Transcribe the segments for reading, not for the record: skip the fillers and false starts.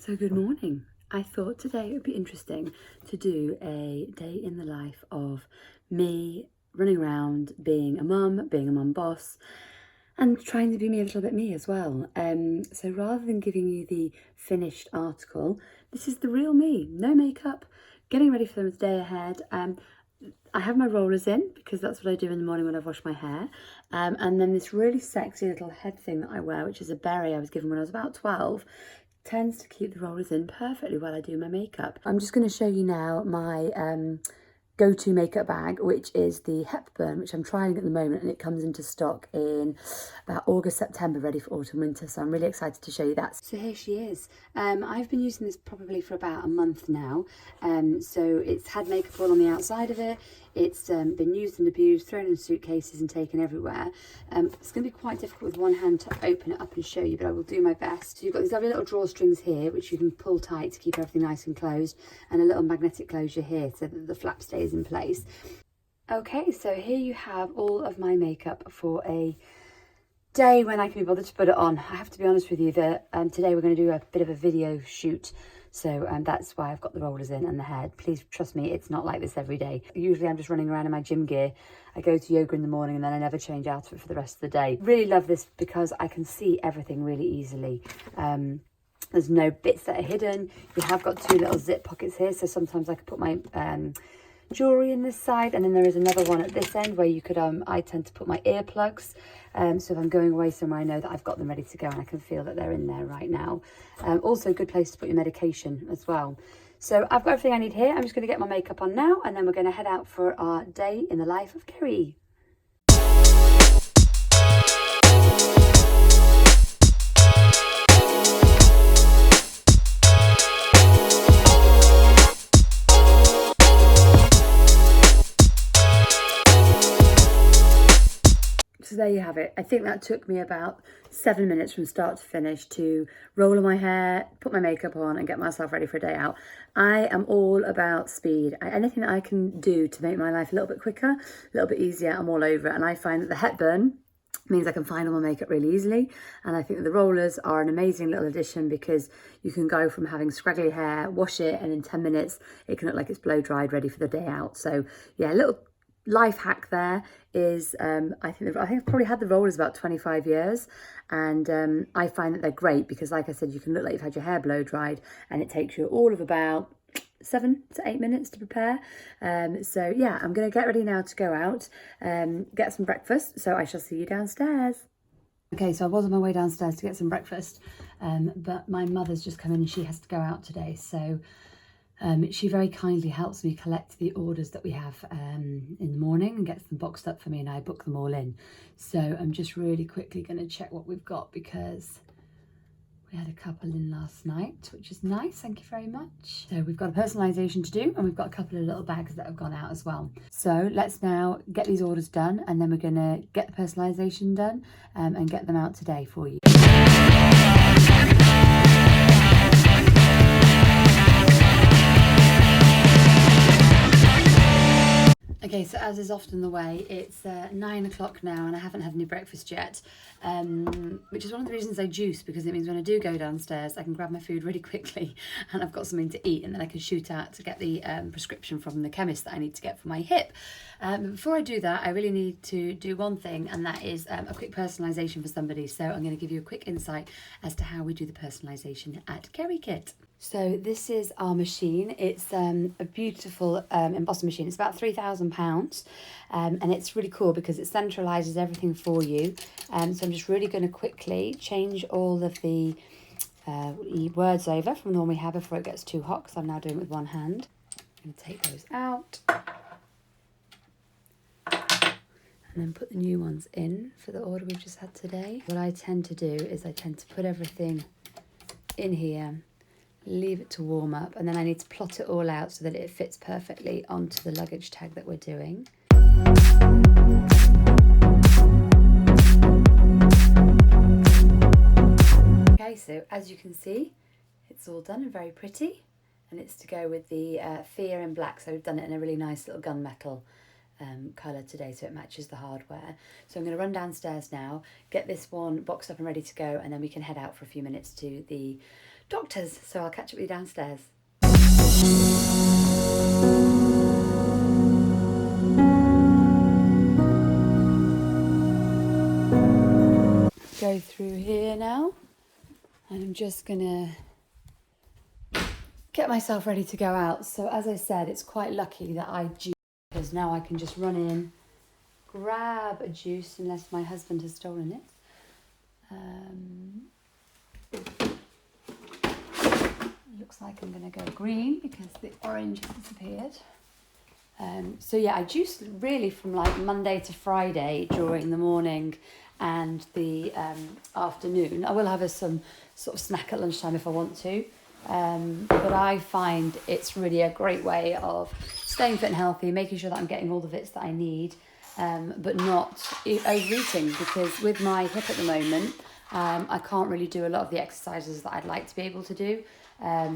So good morning. I thought today it would be interesting to do a day in the life of me running around being a mum boss, and trying to be me a little bit me as well. So rather than giving you the finished article, this is the real me, no makeup, getting ready for the day ahead. I have my rollers in because that's what I do in the morning when I've washed my hair. And then this really sexy little head thing that I wear, which is a beret I was given when I was about 12, tends to keep the rollers in perfectly while I do my makeup. I'm just going to show you now my go-to makeup bag, which is the Hepburn, which I'm trying at the moment, and it comes into stock in about August, September, ready for autumn, winter. So I'm really excited to show you that. So here she is. I've been using this probably for about a month now. So it's had makeup all on the outside of it. It's been used and abused, thrown in suitcases and taken everywhere. It's going to be quite difficult with one hand to open it up and show you, but I will do my best. So you've got these lovely little drawstrings here, which you can pull tight to keep everything nice and closed, and a little magnetic closure here so that the flap stays in place. Okay, so here you have all of my makeup for a day when I can be bothered to put it on. I have to be honest with you that today we're going to do a bit of a video shoot. So that's why I've got the rollers in and the head. Please trust me, it's not like this every day. Usually I'm just running around in my gym gear. I go to yoga in the morning and then I never change out of it for the rest of the day. Really love this because I can see everything really easily. There's no bits that are hidden. You have got two little zip pockets here, so sometimes I could put my jewelry in this side, and then there is another one at this end where you could I tend to put my earplugs, so if I'm going away somewhere I know that I've got them ready to go and I can feel that they're in there right now. Also a good place to put your medication as well. So I've got everything I need here. I'm just going to get my makeup on now, and then we're going to head out for our day in the life of Keri. So there you have it. I think that took me about 7 minutes from start to finish to roll my hair, put my makeup on and get myself ready for a day out. I am all about speed. Anything that I can do to make my life a little bit quicker, a little bit easier, I'm all over it. And I find that the Hepburn means I can find all my makeup really easily. And I think that the rollers are an amazing little addition because you can go from having scraggly hair, wash it, and in 10 minutes, it can look like it's blow dried, ready for the day out. So yeah, a little life hack there is I think I've probably had the rollers about 25 years, and I find that they're great because, like I said, you can look like you've had your hair blow dried and it takes you all of about 7 to 8 minutes to prepare. So yeah, I'm going to get ready now to go out, get some breakfast, so I shall see you downstairs. Okay, so I was on my way downstairs to get some breakfast, but my mother's just come in and she has to go out today, so she very kindly helps me collect the orders that we have in the morning and gets them boxed up for me, and I book them all in. So I'm just really quickly going to check what we've got because we had a couple in last night, which is nice. Thank you very much. So we've got a personalisation to do, and we've got a couple of little bags that have gone out as well. So let's now get these orders done, and then we're going to get the personalisation done and get them out today for you. Okay, so as is often the way, it's 9 o'clock now and I haven't had any breakfast yet, which is one of the reasons I juice, because it means when I do go downstairs I can grab my food really quickly and I've got something to eat, and then I can shoot out to get the prescription from the chemist that I need to get for my hip. But before I do that, I really need to do one thing, and that is a quick personalisation for somebody. So I'm going to give you a quick insight as to how we do the personalisation at Kerikit. So this is our machine. It's a beautiful embossing machine. It's about £3,000, and it's really cool because it centralises everything for you. So I'm just really going to quickly change all of the words over from the one we have before it gets too hot, because I'm now doing it with one hand. I'm going to take those out and then put the new ones in for the order we've just had today. What I tend to do is I tend to put everything in here, leave it to warm up, and then I need to plot it all out so that it fits perfectly onto the luggage tag that we're doing. Okay, so as you can see, it's all done and very pretty, and it's to go with the Fear in black, so we've done it in a really nice little gunmetal colour today, so it matches the hardware. So I'm going to run downstairs now, get this one boxed up and ready to go, and then we can head out for a few minutes to the doctor's. So I'll catch up with you downstairs. Go through here now, and I'm just gonna get myself ready to go out. So as I said, it's quite lucky that I juice, because now I can just run in, grab a juice, unless my husband has stolen it. Looks like I'm gonna go green because the orange has disappeared. So yeah, I juice really from like Monday to Friday during the morning and the afternoon. I will have some sort of snack at lunchtime if I want to. But I find it's really a great way of staying fit and healthy, making sure that I'm getting all the bits that I need, but not overeating, because with my hip at the moment, I can't really do a lot of the exercises that I'd like to be able to do.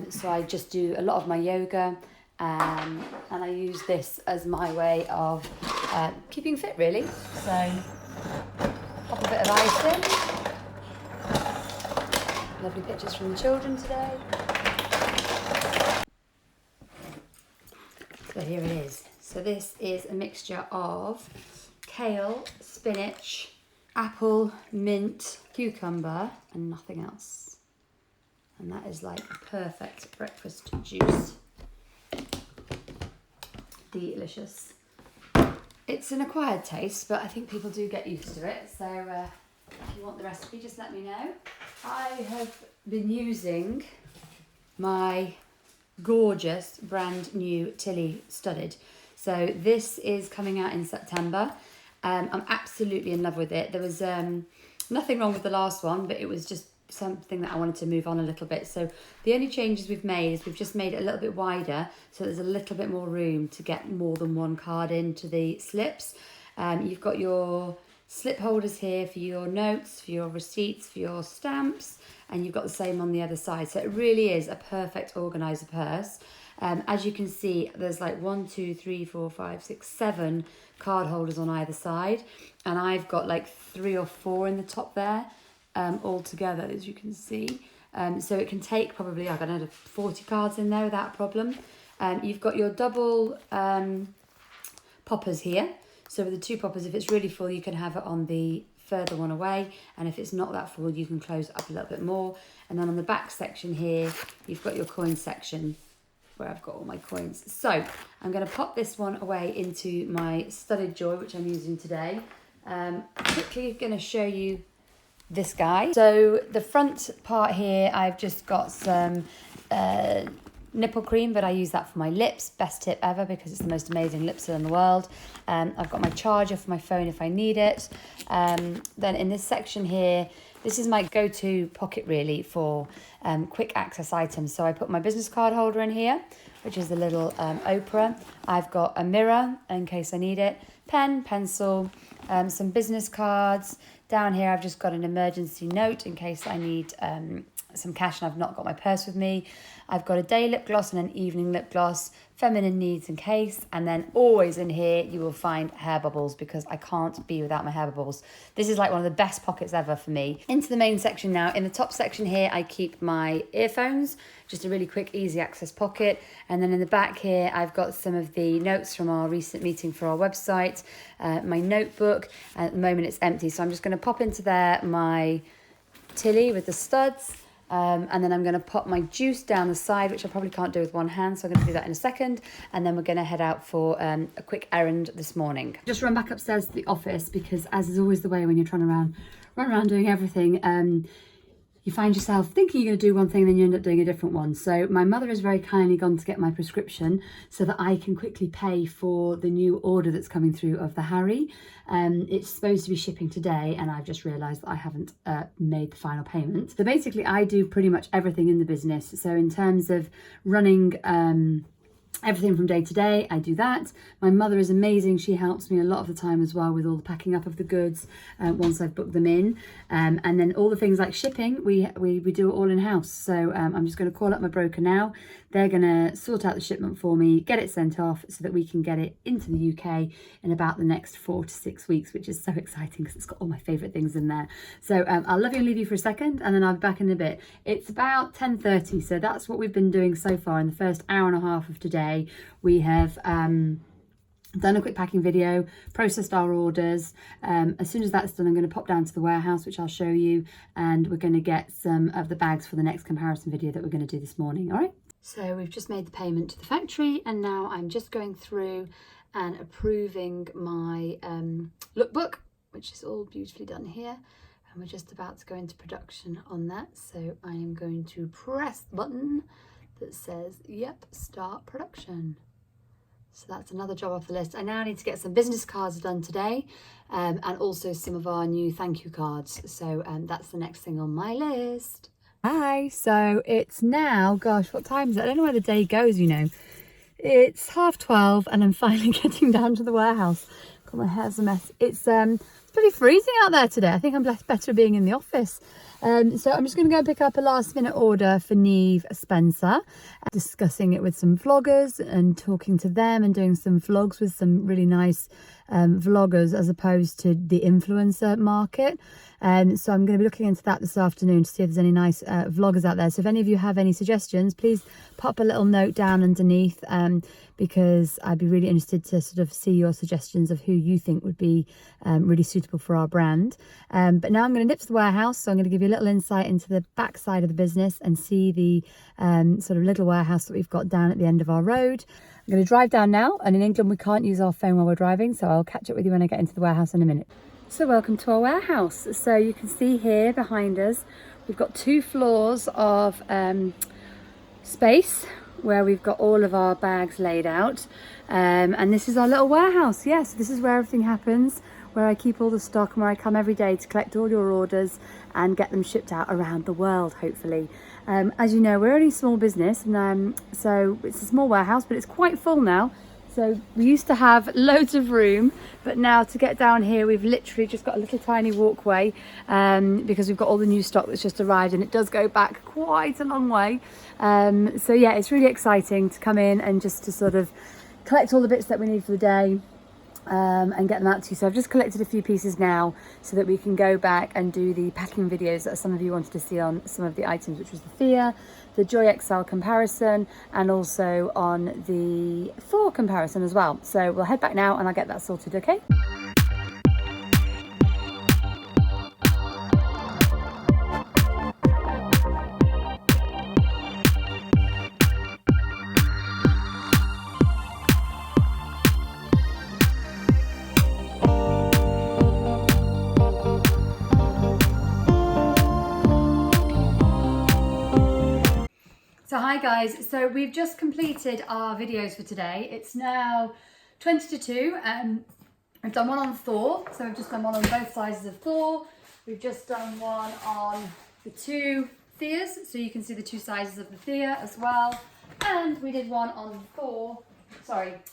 So I just do a lot of my yoga, and I use this as my way of keeping fit, really. So pop a bit of ice in. Lovely pictures from the children today. So here it is. So this is a mixture of kale, spinach, apple, mint, cucumber, and nothing else. And that is like perfect breakfast juice. Delicious. It's an acquired taste, but I think people do get used to it. So if you want the recipe, just let me know. I have been using my gorgeous brand new Tilly Studded. So this is coming out in September. I'm absolutely in love with it. There was nothing wrong with the last one, but it was just something that I wanted to move on a little bit. So the only changes we've made is we've just made it a little bit wider, so there's a little bit more room to get more than one card into the slips. You've got your slip holders here for your notes, for your receipts, for your stamps, and you've got the same on the other side. So it really is a perfect organizer purse. As you can see, there's like 1, 2, 3, 4, 5, 6, 7 card holders on either side, and I've got like 3 or 4 in the top there, all together, as you can see. So it can take probably, I don't know, 40 cards in there without a problem. You've got your double poppers here. So with the 2 poppers, if it's really full, you can have it on the further one away, and if it's not that full, you can close it up a little bit more. And then on the back section here, you've got your coin section where I've got all my coins. So I'm going to pop this one away into my Studded Joy, which I'm using today. Quickly going to show you this guy. So the front part here, I've just got some nipple cream, but I use that for my lips. Best tip ever, because it's the most amazing lipstick in the world. I've got my charger for my phone if I need it. Then in this section here, this is my go-to pocket really for quick access items. So I put my business card holder in here, which is the little Oprah. I've got a mirror in case I need it, pen, pencil, some business cards. Down here I've just got an emergency note in case I need some cash and I've not got my purse with me. I've got a day lip gloss and an evening lip gloss, feminine needs in case, and then always in here you will find hair bubbles, because I can't be without my hair bubbles. This is like one of the best pockets ever for me. Into the main section now. In the top section here I keep my earphones, just a really quick easy access pocket, and then in the back here I've got some of the notes from our recent meeting for our website, my notebook. At the moment it's empty, so I'm just going to pop into there my Tilly with the studs. And then I'm going to pop my juice down the side, which I probably can't do with one hand, so I'm going to do that in a second. And then we're going to head out for a quick errand this morning. Just run back upstairs to the office, because as is always the way when you're trying to run around doing everything, you find yourself thinking you're going to do one thing and then you end up doing a different one. So my mother has very kindly gone to get my prescription so that I can quickly pay for the new order that's coming through of the Harry. It's supposed to be shipping today, and I've just realised that I haven't made the final payment. So basically I do pretty much everything in the business. So in terms of running everything from day to day, I do that. My mother is amazing. She helps me a lot of the time as well with all the packing up of the goods once I've booked them in. And then all the things like shipping, we do it all in house. So I'm just going to call up my broker now. They're going to sort out the shipment for me, get it sent off so that we can get it into the UK in about the next 4 to 6 weeks, which is so exciting because it's got all my favourite things in there. So I'll love you and leave you for a second, and then I'll be back in a bit. It's about 10:30, so that's what we've been doing so far in the first hour and a half of today. We have done a quick packing video, processed our orders. As soon as that's done, I'm going to pop down to the warehouse, which I'll show you, and we're going to get some of the bags for the next comparison video that we're going to do this morning. All right. So we've just made the payment to the factory, and now I'm just going through and approving my lookbook, which is all beautifully done here. And we're just about to go into production on that. So I am going to press the button that says, yep, start production. So that's another job off the list. I now need to get some business cards done today, and also some of our new thank you cards. So that's the next thing on my list. Hi, so it's now, gosh, what time is it? I don't know where the day goes, you know. It's 12:30 and I'm finally getting down to the warehouse. God, my hair's a mess. It's pretty freezing out there today. I think I'm better being in the office. So I'm just going to go and pick up a last minute order for Neve Spencer, discussing it with some vloggers and talking to them and doing some vlogs with some really nice vloggers as opposed to the influencer market. So I'm going to be looking into that this afternoon to see if there's any nice vloggers out there. So if any of you have any suggestions, please pop a little note down underneath, because I'd be really interested to sort of see your suggestions of who you think would be really suitable for our brand. But now I'm going to nip to the warehouse, so I'm going to give you a little insight into the back side of the business and see the sort of little warehouse that we've got down at the end of our road. I'm going to drive down now, and in England we can't use our phone while we're driving, so I'll catch up with you when I get into the warehouse in a minute. So welcome to our warehouse. So you can see here behind us, we've got 2 floors of space where we've got all of our bags laid out. And this is our little warehouse. Yes, this is where everything happens, where I keep all the stock and where I come every day to collect all your orders and get them shipped out around the world, hopefully. As you know, we're only a small business, and so it's a small warehouse, but it's quite full now. So we used to have loads of room, but now to get down here, we've literally just got a little tiny walkway, because we've got all the new stock that's just arrived, and it does go back quite a long way. So yeah, it's really exciting to come in and just to sort of collect all the bits that we need for the day, and get them out to you. So I've just collected a few pieces now so that we can go back and do the packing videos that some of you wanted to see on some of the items, which was the Thea, the Joy XL comparison, and also on the Thor comparison as well. So we'll head back now and I'll get that sorted, okay? So hi guys, so we've just completed our videos for today. It's now 20 to 2 and I've done one on Thor. So we've just done one on both sizes of Thor. We've just done one on the 2 Theas, so you can see the 2 sizes of the Thea as well. And we did one on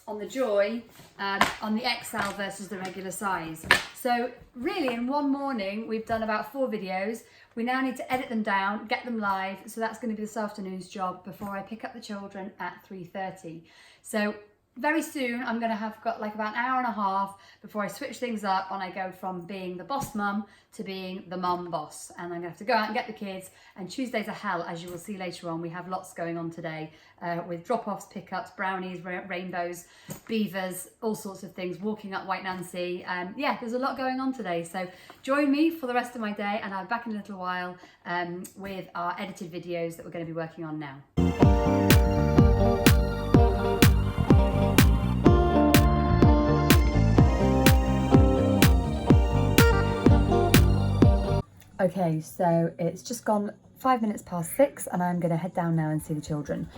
on the Joy, on the XL versus the regular size. So really in one morning, we've done about 4 videos. We now need to edit them down, get them live. So that's going to be this afternoon's job before I pick up the children at 3:30. So very soon I'm going to have got like about an hour and a half before I switch things up and I go from being the boss mum to being the mum boss. And I'm going to have to go out and get the kids. And Tuesdays are hell, as you will see later on. We have lots going on today with drop-offs, pickups, brownies, rainbows, beavers, all sorts of things, walking up White Nancy. Yeah, there's a lot going on today. So join me for the rest of my day and I'll be back in a little while with our edited videos that we're going to be working on now. Okay, so it's just gone 5 minutes past 6 and I'm going to head down now and see the children.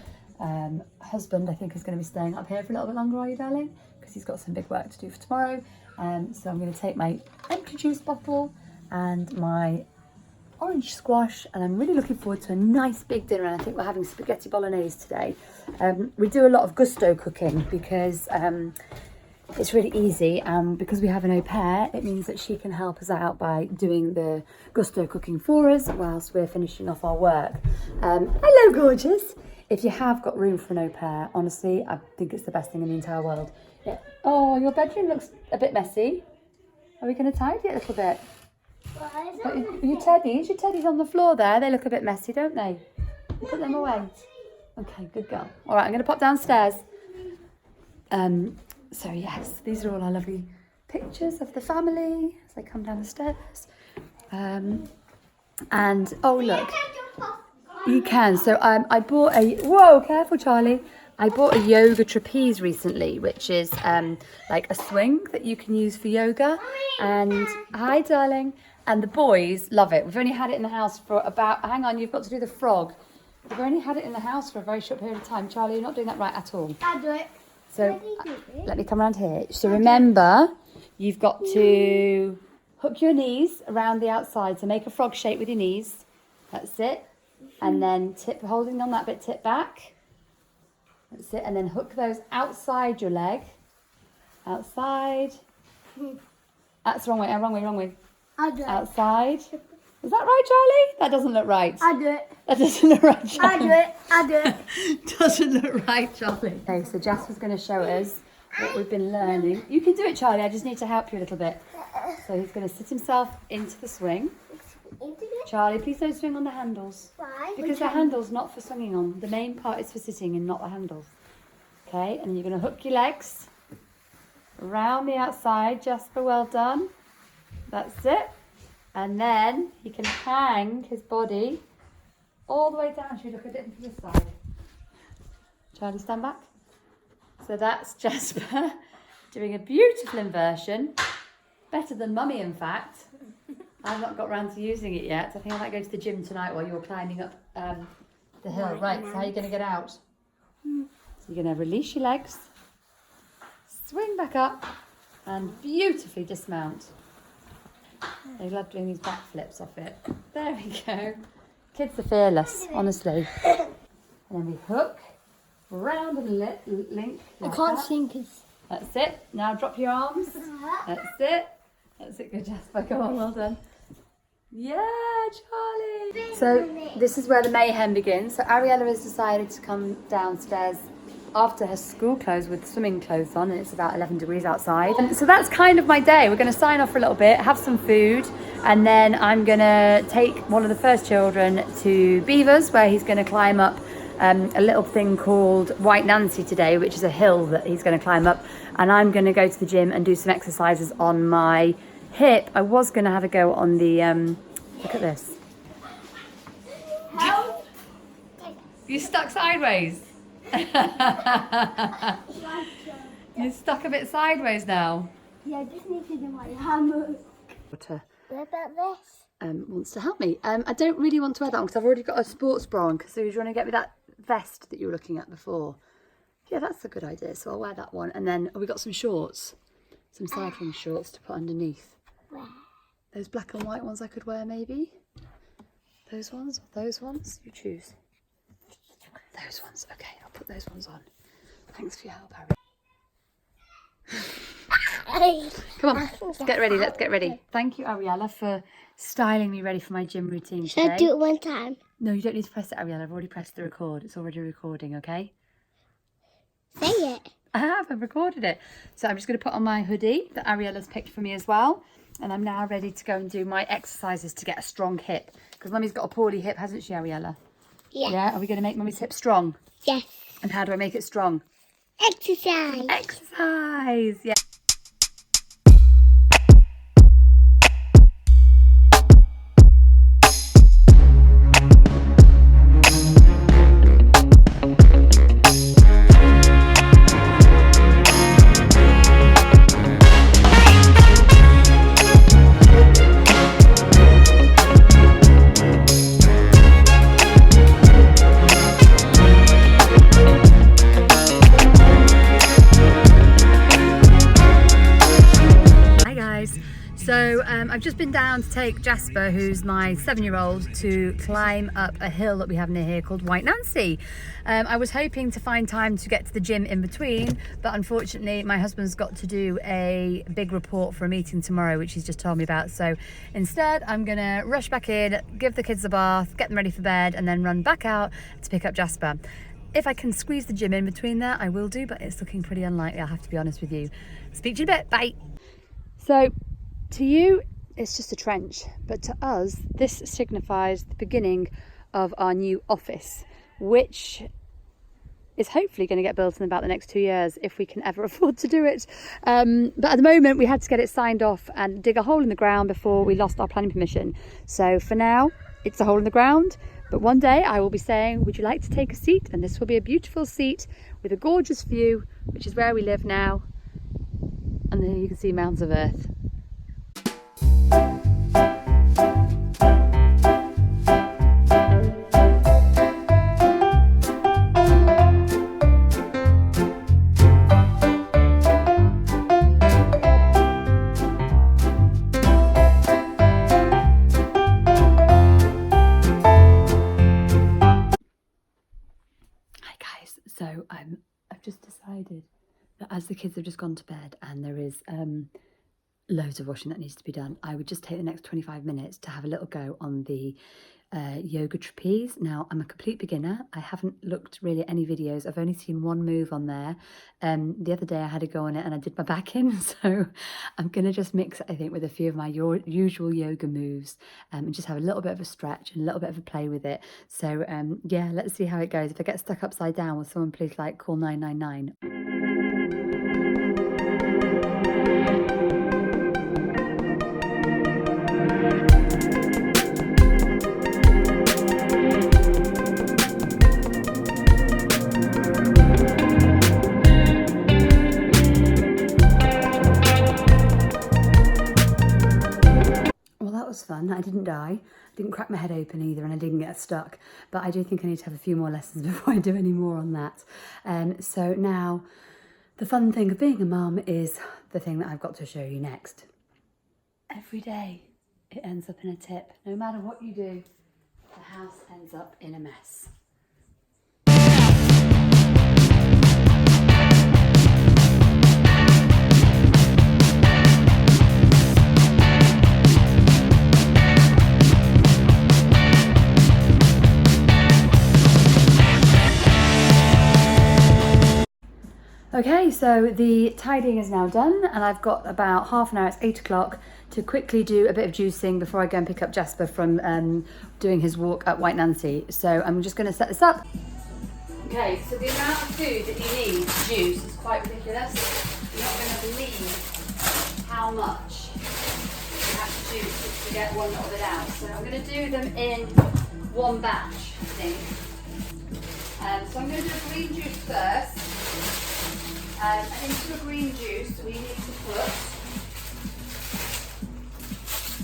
Husband, I think, is going to be staying up here for a little bit longer, are you, darling? Because he's got some big work to do for tomorrow. So I'm going to take my empty juice bottle and my orange squash, and I'm really looking forward to a nice big dinner. And I think we're having spaghetti bolognese today. We do a lot of gusto cooking because it's really easy, and because we have an au pair, it means that she can help us out by doing the gusto cooking for us whilst we're finishing off our work. Hello, gorgeous. If you have got room for an au pair, honestly, I think it's the best thing in the entire world. Yeah. Oh, your bedroom looks a bit messy. Are we going to tidy it a little bit? Your teddies on the floor there, they look a bit messy, don't they? Put them away. Okay, good girl. All right, I'm going to pop downstairs. So yes, these are all our lovely pictures of the family as they come down the stairs. And oh look, you can. So I bought a, whoa, careful Charlie. I bought a yoga trapeze recently, which is like a swing that you can use for yoga. And hi, darling. And the boys love it. We've only had it in the house for about, hang on, you've got to do the frog. We've only had it in the house for a very short period of time. Charlie, you're not doing that right at all. I'll do it. So let me come around here. So remember, you've got to hook your knees around the outside. So make a frog shape with your knees. That's it. And then tip, holding on that bit, tip back. That's it. And then hook those outside your leg. Outside. That's the wrong way. Wrong way. I'll do it. Outside. Is that right, Charlie? That doesn't look right. I'll do it. That doesn't look right, Charlie. I'll do it. Doesn't look right, Charlie. Okay, so Jasper's going to show us what we've been learning. You can do it, Charlie. I just need to help you a little bit. So he's going to sit himself into the swing. Charlie, please don't swing on the handles. Why? Because the handle's not for swinging on. The main part is for sitting and not the handles. Okay, and you're going to hook your legs around the outside. Jasper, well done. That's it. And then he can hang his body all the way down. Should we look at it from this side? Charlie, stand back. So that's Jasper doing a beautiful inversion. Better than Mummy, in fact. I've not got round to using it yet. I think I might go to the gym tonight while you're climbing up the hill. Right, so how are you going to get out? So you're going to release your legs, swing back up, and beautifully dismount. They love doing these backflips off it. There we go. Kids are fearless, honestly. And then we hook, round and link. I can't sing because... That's it. Now drop your arms. That's it. That's it. Good, Jasper. Go on, well done. Yeah, Charlie. So this is where the mayhem begins. So Ariella has decided to come downstairs after her school clothes with swimming clothes on, and it's about 11 degrees outside. And so that's kind of my day. We're going to sign off for a little bit, have some food, and then I'm going to take one of the first children to Beavers, where he's going to climb up a little thing called White Nancy today, which is a hill that he's going to climb up. And I'm going to go to the gym and do some exercises on my hip. I was going to have a go on the, look at this. You stuck sideways. You're stuck a bit sideways now. Yeah, I just need to do my hammer. What about this? Wants to help me. I don't really want to wear that one because I've already got a sports bra on. So do you want to get me that vest that you were looking at before? Yeah, that's a good idea. So I'll wear that one. And then we got some shorts, some cycling shorts to put underneath. Where? Those black and white ones I could wear, maybe. Those ones or those ones? You choose. Those ones. Okay, I'll put those ones on. Thanks for your help, Harry. Come on, let's get ready. Let's get ready. Thank you, Ariella, for styling me ready for my gym routine today. Should I do it one time? No, you don't need to press it, Ariella. I've already pressed the record. It's already recording, okay? Say it. I have. I've recorded it. So I'm just going to put on my hoodie that Ariella's picked for me as well. And I'm now ready to go and do my exercises to get a strong hip. Because Mummy's got a poorly hip, hasn't she, Ariella? Yeah. Yeah? Are we going to make Mummy's hip strong? Yes. And how do I make it strong? Exercise. Exercise, yeah. I've just been down to take Jasper, who's my 7-year-old, to climb up a hill that we have near here called White Nancy. I was hoping to find time to get to the gym in between, but unfortunately my husband's got to do a big report for a meeting tomorrow, which he's just told me about. So instead I'm gonna rush back in, give the kids a bath, get them ready for bed, and then run back out to pick up Jasper. If I can squeeze the gym in between there, I will do, but it's looking pretty unlikely, I have to be honest with you. Speak to you in a bit, bye. So to you, it's just a trench, but to us, this signifies the beginning of our new office, which is hopefully going to get built in about the next 2 years, if we can ever afford to do it. But at the moment, we had to get it signed off and dig a hole in the ground before we lost our planning permission. So for now, it's a hole in the ground. But one day I will be saying, would you like to take a seat? And this will be a beautiful seat with a gorgeous view, which is where we live now. And there you can see mounds of earth. So I've just decided that as the kids have just gone to bed and there is loads of washing that needs to be done, I would just take the next 25 minutes to have a little go on the yoga trapeze. Now, I'm a complete beginner. I haven't looked really at any videos. I've only seen one move on there. The other day I had a go on it and I did my back in, so I'm gonna just mix it, I think, with a few of my usual yoga moves, and just have a little bit of a stretch and a little bit of a play with it. So yeah, let's see how it goes. If I get stuck upside down, will someone please like call 999? Fun. I didn't die, I didn't crack my head open either, and I didn't get stuck, but I do think I need to have a few more lessons before I do any more on that. So now the fun thing of being a mum is the thing that I've got to show you next. Every day it ends up in a tip. No matter what you do, the house ends up in a mess. Okay, so the tidying is now done and I've got about half an hour, it's 8 o'clock, to quickly do a bit of juicing before I go and pick up Jasper from doing his walk at White Nancy. So I'm just going to set this up. Okay, so the amount of food that you need to juice is quite ridiculous. You're not going to believe how much you have to juice just to get one lot of it out. So I'm going to do them in one batch, I think. So I'm going to do a green juice first. And into a green juice, we need to put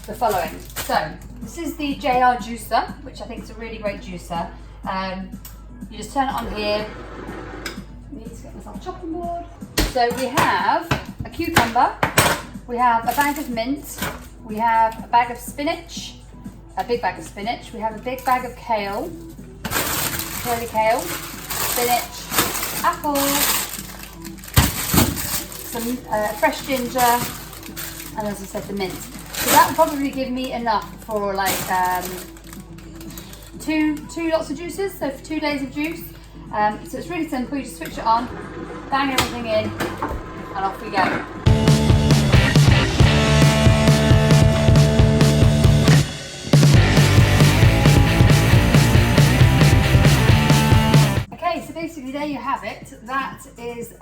the following. So, this is the JR juicer, which I think is a really great juicer. You just turn it on here. I need to get myself a chopping board. So we have a cucumber, we have a bag of mint, we have a bag of spinach, a big bag of spinach, we have a big bag of kale, curly kale, spinach, apples, some fresh ginger, and as I said, the mint. So that will probably give me enough for like two lots of juices, so for 2 days of juice. So it's really simple, you just switch it on, bang everything in, and off we go. Okay, so basically there you have it. That is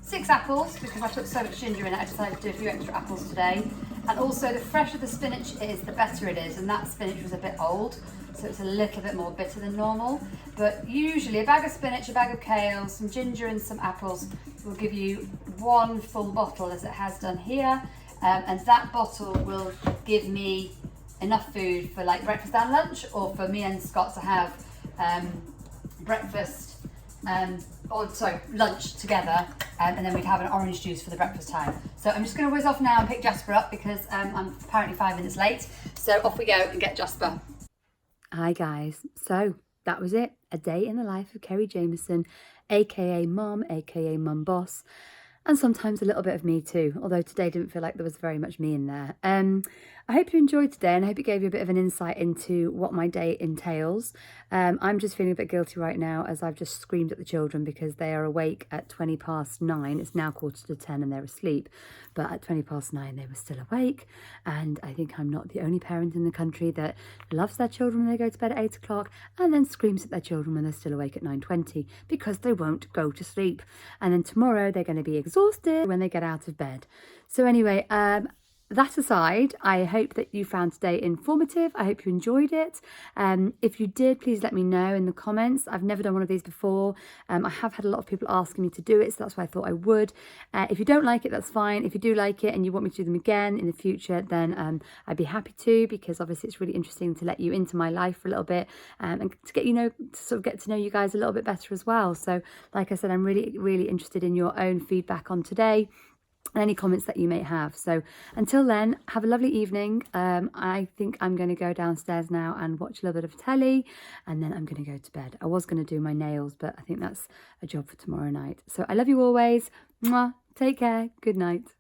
6 apples, because I put so much ginger in it, I decided to do a few extra apples today. And also, the fresher the spinach is, the better it is, and that spinach was a bit old, so it's a little bit more bitter than normal. But usually a bag of spinach, a bag of kale, some ginger and some apples will give you 1 full bottle, as it has done here. And that bottle will give me enough food for like breakfast and lunch, or for me and Scott to have breakfast, or sorry, lunch together, and then we'd have an orange juice for the breakfast time. So I'm just going to whiz off now and pick Jasper up because I'm apparently 5 minutes late. So off we go and get Jasper. Hi guys, so that was it. A day in the life of Keri Jamieson, aka Mum, aka Mum Boss. And sometimes a little bit of me too, although today didn't feel like there was very much me in there. I hope you enjoyed today and I hope it gave you a bit of an insight into what my day entails. I'm just feeling a bit guilty right now as I've just screamed at the children because they are awake at 9:20. It's now 9:45 and they're asleep, but at 9:20 they were still awake. And I think I'm not the only parent in the country that loves their children when they go to bed at 8 o'clock and then screams at their children when they're still awake at 9:20 because they won't go to sleep. And then tomorrow they're going to be exhausted when they get out of bed. So anyway, that aside, I hope that you found today informative. I hope you enjoyed it. If you did, please let me know in the comments. I've never done one of these before. I have had a lot of people asking me to do it, so that's why I thought I would. If you don't like it, that's fine. If you do like it and you want me to do them again in the future, then I'd be happy to, because obviously it's really interesting to let you into my life for a little bit, and to get to sort of get to know you guys a little bit better as well. So like I said, I'm really, really interested in your own feedback on today and any comments that you may have. So until then, have a lovely evening. I think I'm going to go downstairs now and watch a little bit of telly, and then I'm going to go to bed. I was going to do my nails, but I think that's a job for tomorrow night. So I love you always. Mwah. Take care. Good night.